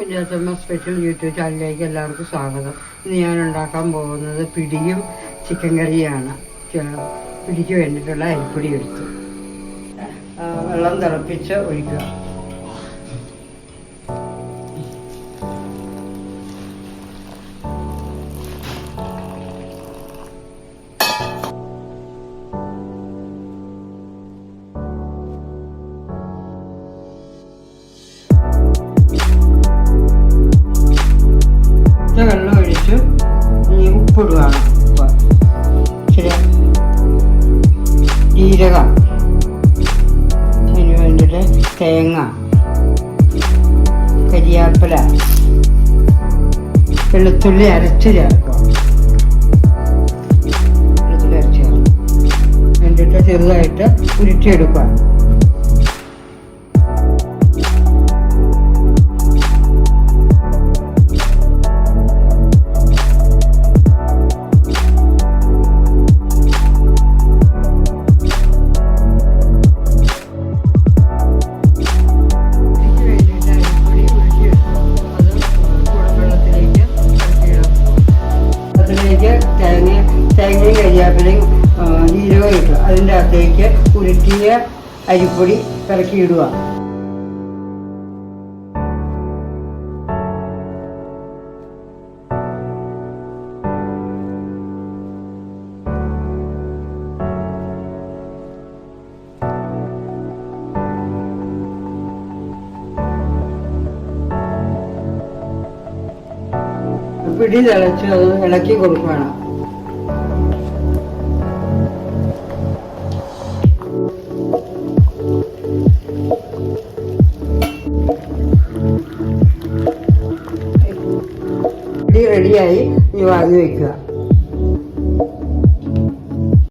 കുഞ്ചാത്തമ്മ special YouTube ചാനലിലേക്ക് എല്ലാവർക്കും സ്വാഗതം. ഇന്ന് ഞാൻ ഉണ്ടാക്കാൻ പോകുന്നത് പിടിയും ചിക്കൻ കറിയാണ്. പിടിക്ക് വേണ്ടിയിട്ടുള്ള അരിപ്പൊടി എടുത്തു വെള്ളം തിളപ്പിച്ച് ഒഴിക്കുക. വെള്ളം ഒഴിച്ച് ഉപ്പിടുകയാണ്. ഇച്ചിരി ജീരകം, അതിന് വേണ്ടിയിട്ട് തേങ്ങ, കരിയാപ്പില, വെളുത്തുള്ളി അരച്ച് ചേർക്കുക. വെളുത്തുള്ളി അരച്ച് ചേർക്കുക വേണ്ടിയിട്ട് ചെറുതായിട്ട് ഉരുട്ടിയെടുക്കുക. തേങ്ങയും കരിയാപ്പിലയും ജീരകം ഇട്ടു. അതിൻ്റെ അകത്തേക്ക് ഉരുട്ടിയ അരിപ്പൊടി ഇറക്കിയിടുക. പിടി തിളച്ച് അത് ഇളക്കി കൊടുക്കുകയാണ്. പിടി റെഡിയായി ഇനി വാങ്ങി വയ്ക്കുക.